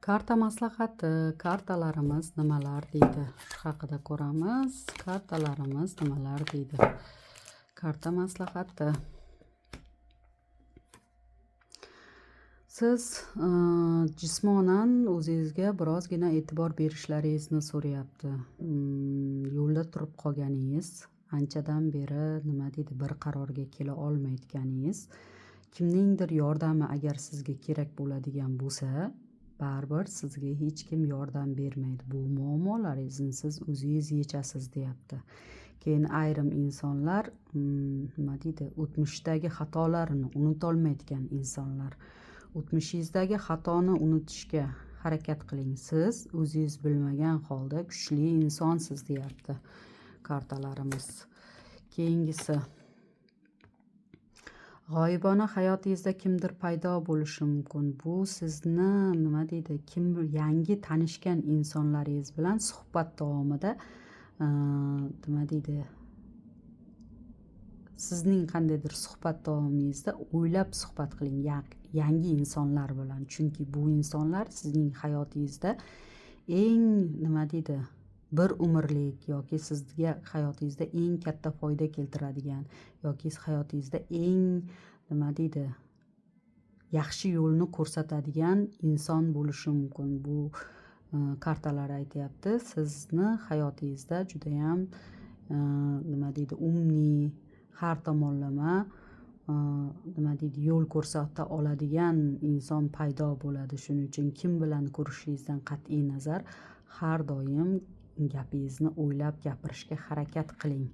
Karta maslahati, kartalarimiz nimalar deydi? Shu haqida ko'ramiz. Kartalarimiz nimalar deydi? Karta maslahati. Siz jismonan o'zingizga birozgina e'tibor berishlaringizni so'rayapti. Yo'lda turib qolganingiz, anchadan beri nima deydi, bir qarorga kela olmayotganingiz, kimningdir yordami agar sizga kerak bo'ladigan bo'lsa, baribir sizga hech kim yordam bermaydi. Bu muammolaringizni siz o'zingiz yechasiz deyapti. Keyin ayrim insonlar nima deydi, o'tmishdagi xatolarini unutolmaydigan insonlar. O'tmishingizdagi xatoni unutishga harakat qiling. Siz o'zingiz bilmagan holda kuchli insonsiz deyapti kartalarimiz. Keyingisi, g'oyibona hayotingizda kimdir paydo bo'lishi mumkin. Bu sizni nima deydi, yangi tanishgan insonlaringiz bilan suhbat davomida nima deydi, sizning qandaydir suhbat davomingizda o'ylab suhbat qiling yangi insonlar bilan. Chunki bu insonlar sizning hayotingizda eng nima deydi, bir umrlik yoki sizga hayotingizda eng katta foyda keltiradigan yoki hayotingizda eng nima deydi, yaxshi yo'lni ko'rsatadigan inson bo'lishi mumkin. Bu kartalar aytyapti, sizni hayotingizda judayam nima deydi, umniy, har tomonlama nima deydi, yo'l ko'rsata oladigan inson paydo bo'ladi. Shuning uchun kim bilan ko'rishingizdan qat'iy nazar har doim gapingizni o'ylab gapirishga harakat qiling.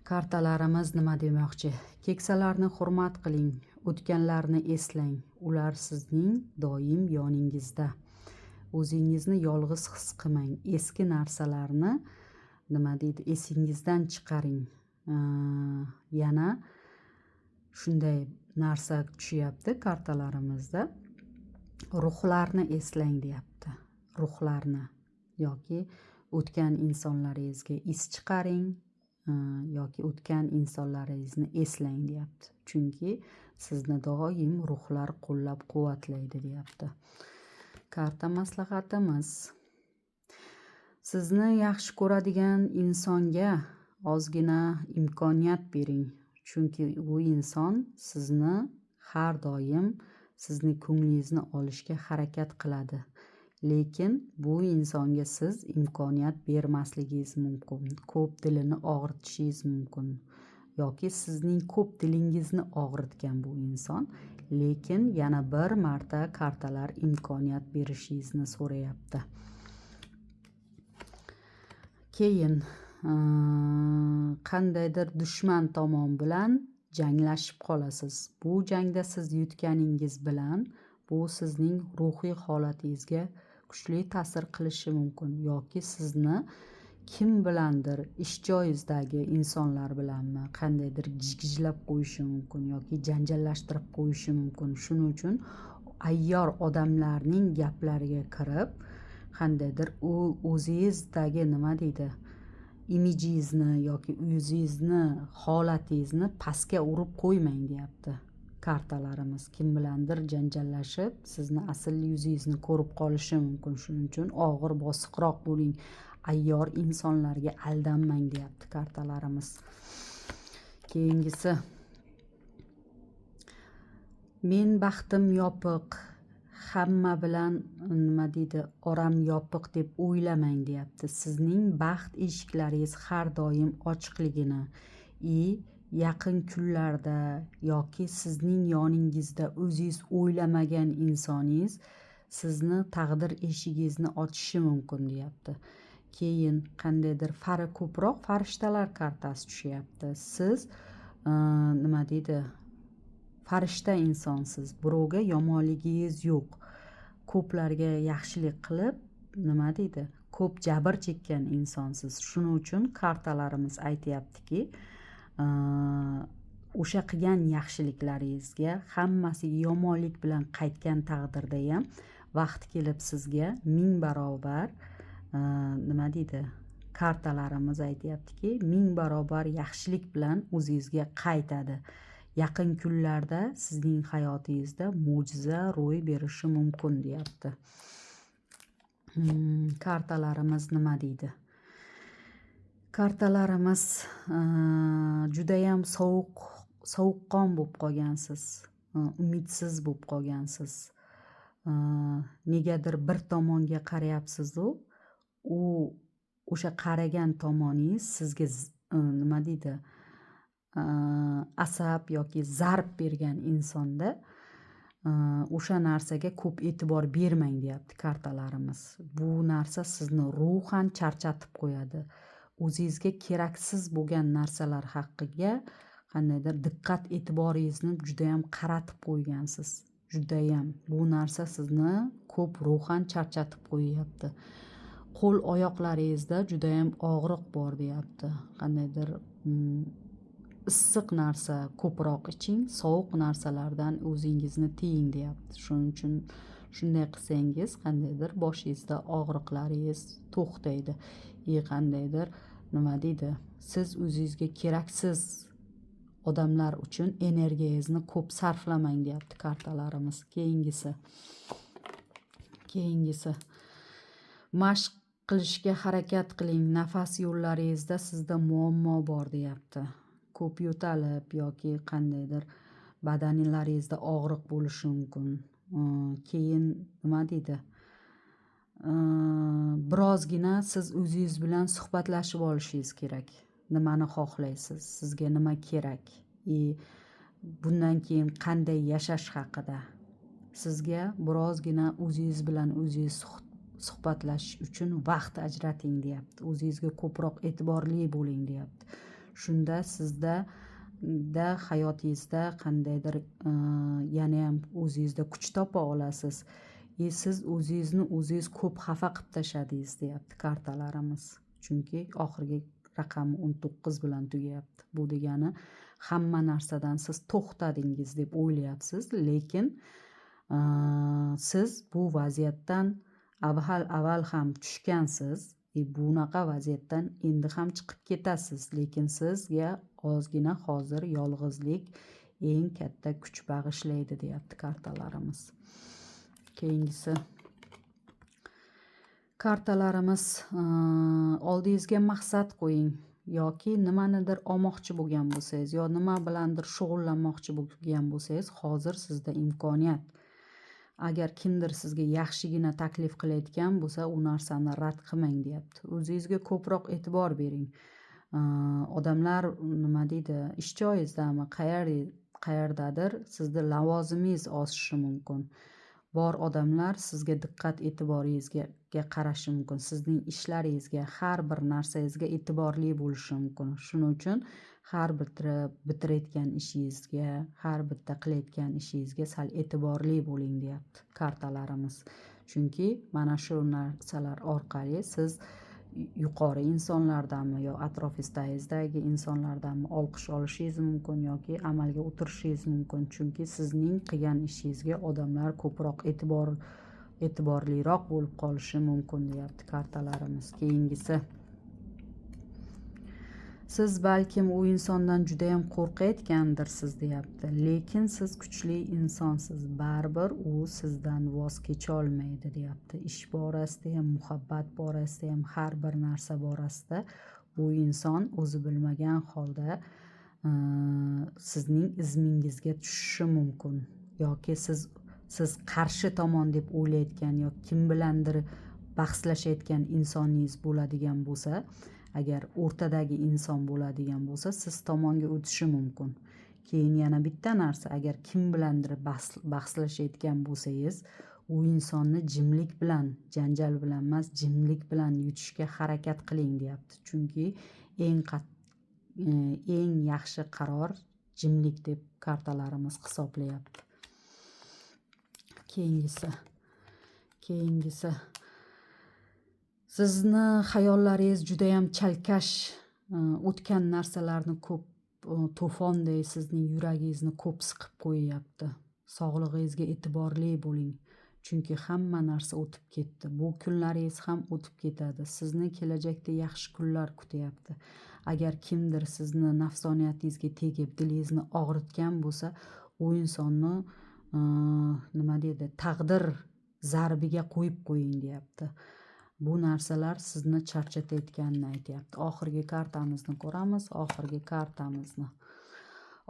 Kartalarimiz nima demoqchi? Keksalarni hurmat qiling, o'tganlarni eslang. Ular sizning doim yoningizda. O'zingizni yolg'iz his qilmang. Eski narsalarni nima deydi, esingizdan chiqaring. Yana shunday narsa tushyapti kartalarimizda. Ruhlarni eslang deyapti. Ruhlarni yoki o'tgan insonlaringizga is chiqaring yoki o'tgan insonlaringizni eslang deyapti. Chunki sizni doim ruhlar qo'llab-quvvatlaydi deyapti. Karta maslahatimiz. Sizni yaxshi ko'radigan insonga ozgina imkoniyat bering. Chunki u inson sizni har doim sizni ko'nglingizni olishga harakat qiladi. Lekin bu insonga siz imkoniyat bermasligingiz mumkin. Ko'p dilini og'ritishingiz mumkin. Yoki sizning ko'p dilingizni og'ritgan bu inson. Lekin yana bir marta kartalar imkoniyat berishingizni so'rayapti. Keyin qandaydir dushman tomon bilan janglashib qolasiz. Bu jangda siz yutganingiz bilan bu sizning ruhiy holatingizga kuchli ta'sir qilishi mumkin. Yoki sizni kim bilandir ish joyingizdagi insonlar bilanmi qandaydir gijlab qo'yishi mumkin yoki janjallashtirib qo'yishi mumkin. Shuning uchun ayyor odamlarning gaplariga kirib qandaydir o'zingizdagi nima deydi, imijingizni yoki o'zingizni holatingizni pastga urib qo'ymang deyapti kartalarimiz. Kim bilandir janjallashib sizni asl yuzingizni ko'rib qolishi mumkin. Shuning uchun og'ir bosiqroq bo'ling. Ayyor insonlarga aldanmang deyapti kartalarimiz. Keyingisi, men baxtim yopiq, hamma bilan nima deydi, oram yopiq deb o'ylamang deyapti. Sizning baxt eshiklaringiz har doim ochiqligini yaqin kunlarda yoki sizning yoningizda o'zingiz o'ylamagan insoningiz sizni taqdir eshigingizni ochishi mumkin deyapti. Keyin qandaydir ko'proq farishtalar kartasi tushyapti. Siz nima deydi, farishta insonsiz. Birovga yomonligingiz yo'q. Ko'plarga yaxshilik qilib nima deydi, ko'p jabr chekkan insonsiz. Shuning uchun kartalarimiz aytyaptiki, o'sha qilgan yaxshiliklaringizga hammasiga yomonlik bilan qaytgan taqdirda ham vaqt kelib sizga 1000 barobar nima deydi, kartalarimiz aytyaptiki 1000 barobar yaxshilik bilan o'zingizga qaytadi. yaqin kunlarda sizning hayotingizda mo'jiza ro'y berishi mumkin deyapti. Kartalarimiz nima deydi? Kartalarimiz judayam sovuqqon bo'lib qolgansiz, umidsiz bo'lib qolgansiz. Negadir bir tomonga qarayapsiz-u, u o'sha qaragan tomoningiz sizga nima deydi, asab yoki zarb bergan insonda o'sha narsaga ko'p e'tibor bermang deyapti kartalarimiz. Bu narsa sizni ruhan charchatib qo'yadi. O'zingizga keraksiz bo'lgan narsalar haqqiga qandaydir diqqat e'tiboringizni judayam qaratib qo'ygansiz. Judayam bu narsa sizni ko'p ruhan charchatib qo'yyapti. Qo'l oyoqlaringizda judayam og'riq bor deyapti. Qandaydir issiq narsa ko'proq iching, sovuq narsalardan o'zingizni tiying deyapti. Shuning uchun shunday qilsangiz qandaydir boshingizda og'riqlaringiz to'xtaydi. Qandaydir nima deydi, siz o'zingizga keraksiz odamlar uchun energiyangizni ko'p sarflamang deyapti kartalarimiz. Keyingisi mashq qilishga harakat qiling. Nafas yo'llaringizda sizda muammo bor deyapti. Ko'p yo'talib yoki qandaydir badanlaringizda og'riq bo'lishi mumkin. Keyin nima deydi? Birozgina siz o'zingiz bilan suhbatlashib olishingiz kerak. Nimani xohlaysiz? Sizga nima kerak? Bundan keyin qanday yashash haqida. Sizga birozgina o'zingiz bilan o'zingiz suhbatlashish uchun vaqt ajrating deyapti. O'zingizga ko'proq e'tiborli bo'ling deyapti. Shunda sizda hayotingizda qandaydir yana ham o'zingizda kuch topa olasiz. Siz o'zingizni o'zingiz ko'p xafa qilib tashladingiz deyapti kartalarimiz. Chunki oxirgi raqami 19 bilan tugayapti. Bu degani hamma narsadan siz to'xtadingiz deb o'ylayapsiz, lekin siz bu vaziyatdan avval ham tushgansiz. Bunaqa vaziyatdan endi ham chiqib ketasiz, lekin sizga ozgina hozir yolg'izlik eng katta kuch bag'ishlaydi deyapti kartalarimiz. Keyingisi kartalarimiz oldingizga maqsad qo'ying, yoki nimanidir olmoqchi bo'lgan bo'lsangiz, yo nima bilandir shug'ullanmoqchi bo'lgan bo'lsangiz, hozir sizda imkoniyat. Agar kimdir sizga yaxshigina taklif qilayotgan bo'lsa, u narsani rad qilmang deyapti. O'zingizga ko'proq e'tibor bering. Odamlar nima deydi, ish joyingizdami, qayerdadir sizda lavozimingiz oshishi mumkin. Bor odamlar sizga diqqat e'tiboringizga qarashi mumkin. Sizning ishlaringizga, har bir narsangizga e'tiborli bo'lishi mumkin. Shuning uchun har bitirayotgan ishingizga, har bitta qilayotgan ishingizga sal e'tiborli bo'ling deyapti kartalarimiz. Chunki mana shu narsalar orqali siz yuqori insonlardanmi yo atrofingizdagi insonlardanmi olqish olishingiz mumkin yoki amalga o'tirishingiz mumkin. Chunki sizning qilgan ishingizga odamlar ko'proq e'tiborliroq bo'lib qolishi mumkin deyapti kartalarimiz. Keyingisi siz balkim u insondan judayam qo'rqayotgandirsiz deyapti, lekin siz kuchli insonsiz. Baribir u sizdan voz kecha olmaydi deyapti. Ish borasida ham, muhabbat borasida ham, har bir narsa borasida u inson o'zi bilmagan holda sizning izmingizga tushishi mumkin. Yoki siz qarshi tomon deb o'ylayotgan yoki kim bilandir bahslashayotgan insoningiz bo'ladigan bo'lsa, agar o'rtadagi inson bo'ladigan bo'lsa, siz tomonga o'tishi mumkin. Keyin yana bitta narsa, agar kim bilandir bahslashayotgan bo'lsangiz, u insonni jimlik bilan, janjal bilan emas, jimlik bilan yutishga harakat qiling deyapti. Chunki eng yaxshi qaror jimlik deb kartalarimiz hisoblayapti. Keyingisi sizni hayollaringiz judayam chalkash, o'tgan narsalarni ko'p to'fonday sizning yuragingizni ko'p siqib qo'yyapti. Sog'lig'ingizga e'tiborli bo'ling. chunki hamma narsa o'tib ketdi. Bu kunlaringiz ham o'tib ketadi. Sizni kelajakda yaxshi kunlar kutyapti. Agar kimdir sizni nafsoniyatingizga tegib dilingizni og'ritgan bo'lsa, u insonni nima deydi, taqdir zarbiga qo'yib qo'ying deyapti. Bu narsalar sizni charchatayotganini aytyapti. Oxirgi kartamizni ko'ramiz.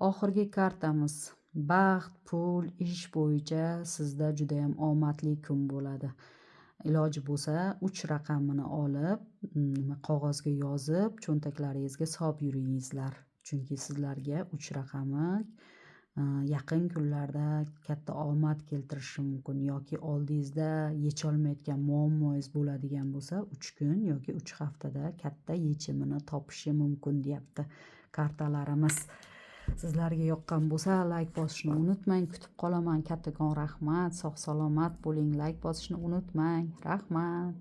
Oxirgi kartamiz baxt, pul, ish bo'yicha sizda juda ham omadli kun bo'ladi. Iloji bo'lsa 3 raqamini olib, qog'ozga yozib, cho'ntaklaringizga solib yuringizlar. Chunki sizlarga 3 raqami yaqin kunlarda katta omad keltirishi mumkin yoki oldingizda yecholmayotgan muammoingiz bo'ladigan bo'lsa, 3 kun yoki 3 haftada katta yechimini topishi mumkin deyapti kartalarimiz. Sizlarga yoqqan bo'lsa, layk bosishni unutmang. Kutib qolaman. Kattakon rahmat. Sog' salomat bo'ling. Layk bosishni unutmang. Rahmat.